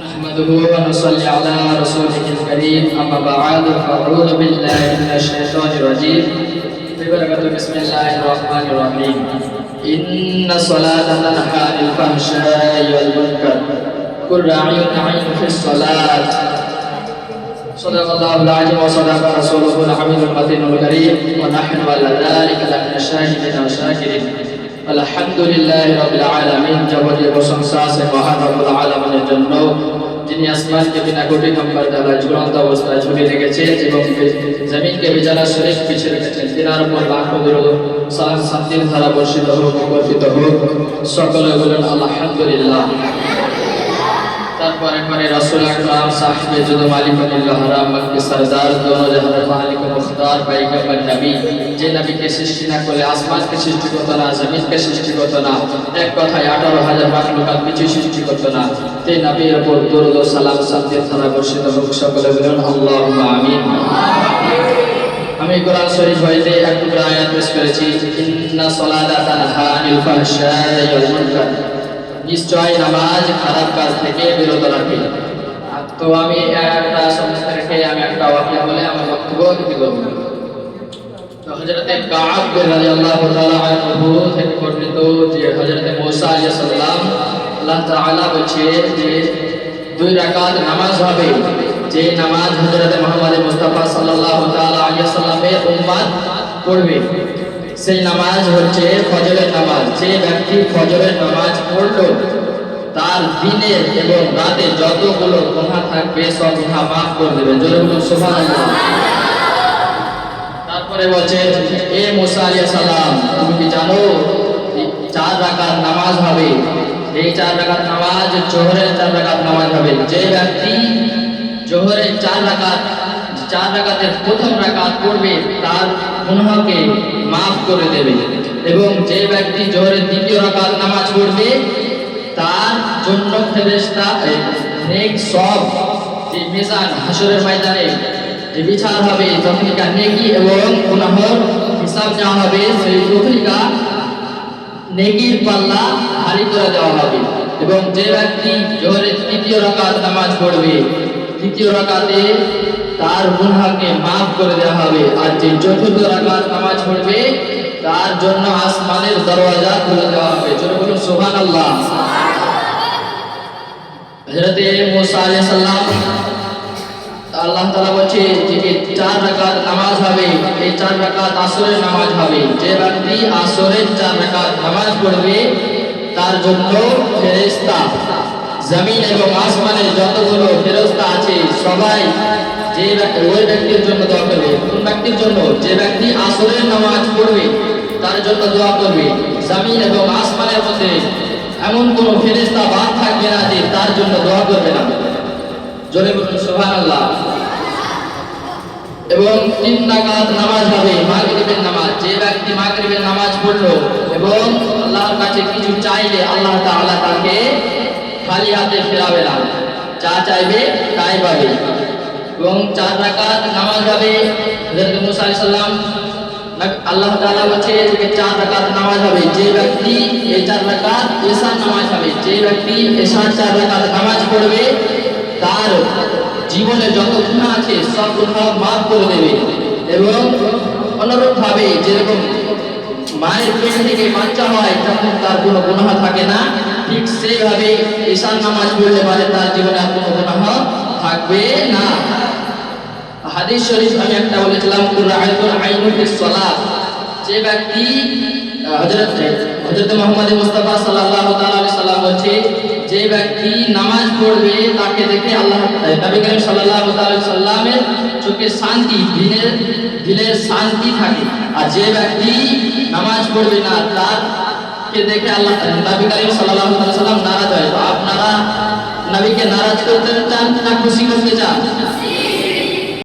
نحمده ونصلي على رسوله الكريم أما بعد فأعوذ بالله من الشيطان الرجيم ببركة بسم الله الرحمن الرحيم إن الصلاة تنهى عن الفحشاء والمنكر كل راع يعين في الصلاة صدق الله العظيم وصدق رسوله الحميد المتين الكريم ونحن على ذلك لمن الشاهدين والشاكرين আলহামদুলিল্লাহি রাব্বিল আলামিন। যাবতীয় প্রশংসা আছে মহান রব্বুল আলামিনের জন্য, যিনি আসমানকে বিনা কোটি নম্বর দ্বারা ঝুলন্ত অবস্থায় ঝুলিয়ে রেখেছেন এবং জমিনকে বিছানা শরীফ পিছিয়ে রেখেছেন। তিনার উপর লাখো দরুদ সালাম শান্তির ধারা বর্ষিত হোক, বর্ষিত হোক। সকলে বলেন আলহামদুলিল্লাহ। তারপরে পরে রাসূল আকরাম সাহেবে যুদ মালিকুল্লাহ হারাম মক্কি সরদার দোনো জাহানের মালিক ও মুখতার পয়গম্বর নবী, যে নবীকে সৃষ্টি না করলে আসমানকে সৃষ্টি করতো না, জমিনকে সৃষ্টি করতো না, এক কথায় 18,000 মাখলুকাত কিছু সৃষ্টি করতো না, সেই নবীর উপর দরুদ ও সালাম শান্তির ধারা বর্ষিত হোক। সকলে বলেন আল্লাহুম্মা আমিন। আমি কোরআন শরীফ হইতে এক টুকরা আয়াত পেশ করেছি, ইন্না সলাতা তানহা আনিল ফাহশাই ওয়াল মুনকার, নিশ্চয় নামাজ খারাপ কাজ থেকে বিরত রাখে। তো আমি একটা সমস্ত রেখে আমি একটা ওয়াকিয়া বলে আমার বক্তব্য দিতে করব। তো হযরতে কাব রাদিয়াল্লাহু তাআলা আনহু থেকে বর্ণিত যে হযরতে মুসা আলাইহিস সালাম আল্লাহ তাআলা বলছে যে 2 রাকাত নামাজ হবে, যে নামাজ হযরতে মুহাম্মদ মুস্তাফা সাল্লাল্লাহু তাআলা আলাইহি সাল্লামের উম্মত পড়বে, সেই নামাজ হচ্ছে ফজরের নামাজ। যে ব্যক্তি ফজরের নামাজ পড়লো তার দিনের এবং রাতে যতগুলো গুনাহ থাকবে সব গুনাহ মাফ করে দেবে। জোরে বলুন সুবহানাল্লাহ। তারপরে বলছে, এ মুসা আলাইহিস সালাম, তুমি কি জানো 4 রাকাত নামাজ হবে? এই 4 রাকাত নামাজ জোহরের 4 রাকাত নামাজ হবে। যে ব্যক্তি জোহরের 4 রাকাতের প্রথম রাকাত পড়বে তার গুনাহকে মাফ করে দেবে, এবং যে ব্যক্তি জোহরের দ্বিতীয় রাকাত নামাজ পড়বে তার জন্য ফেরেশতা নেক সব যে মিজান হাশরের ময়দানে যে বিচার হবে, তখনকার নেকি এবং গুনাহের হিসাব নেওয়া হবে, সেই তখনকার নেকির পাল্লা ভারী করে দেওয়া হবে। এবং যে ব্যক্তি জোহরের তৃতীয় রাকাত নামাজ পড়বে, তৃতীয় রাকাতে তার গুনাহকে মাফ করে দেওয়া হবে। আর যে চতুর্থ রাকাত নামাজ পড়বে তার জন্য আসমানের দরওয়াজা খুলে দেওয়া হবে। জোরে বলুন সুবহানাল্লাহ। হযরতে মুসা আলাইহিস সালাম আল্লাহ তাআলা বলছে যে 4 রাকাত নামাজ হবে, এই 4 রাকাত আসরের নামাজ হবে। যে ব্যক্তি আসরের 4 রাকাত নামাজ পড়বে তার জন্য ফেরেশতা জমিন এবং আসমানের যতগুলো ফেরেশতা আছে সবাই যে ওই ব্যক্তির জন্য দোয়া করবে। কোন ব্যক্তির জন্য? যে ব্যক্তি আসরের নামাজ পড়বে তার জন্য দোয়া করবে। জমিন এবং আসমানের মধ্যে এমন কোন ফেরেশতা বাদ থাকবে না যে তার জন্য দোয়া করবে না। জোরে বলুন সুবহানাল্লাহ। এবং 3 রাকাত নামাজ হবে, মাগরিবের নামাজ। যে ব্যক্তি মাগরিবের নামাজ পড়লো এবং আল্লাহর কাছে কিছু চাইলে আল্লাহ তাআলা তাকে খালি হাতে ফেরাবে না, যা চাইবে তাই পাবে। এবং 4 রাকাত নামাজ হবে। হযরত মুসা আলাইহিস সালাম আল্লাহ তাআলা বলছে যে 4 রাকাত নামাজ হবে। যে ব্যক্তি এই 4 রাকাত এশার নামাজ হবে, যে ব্যক্তি এশার 4 রাকাত নামাজ পড়বে তার জীবনে যত গুনাহ আছে সব গুনাহ মাফ করে দেবে। এবং অনুরূপভাবে যেরকম মায়ের পেট থেকে বাচ্চা হয় তখন তার কোনো গুনাহ থাকে না, ঠিক সেইভাবে এশার নামাজ পড়লে পরে তার জীবনে আর কোনো গুনাহ থাকবে না। হাদিস শরীফ আমি একটা বলেছিলাম, কুরআনুল আইনু ফিস সালাত। যে ব্যক্তি হযরত মুহাম্মদ মুস্তাফা সাল্লাল্লাহু তাআলা আলাইহি সাল্লাম বলছে, যে ব্যক্তি নামাজ পড়বে তাকে দেখে আল্লাহ নবী করিম সাল্লাল্লাহু তাআলা আলাইহি সাল্লামের চোখে শান্তি, দিলের শান্তি থাকে। আর যে ব্যক্তি নামাজ পড়বে না তারকে দেখে আল্লাহ নবী করিম সাল্লাল্লাহু তাআলা সাল্লাম নারাজ হয়। তো আপনারা নবীকে নারাজ করতে চান না খুশি করতে চান?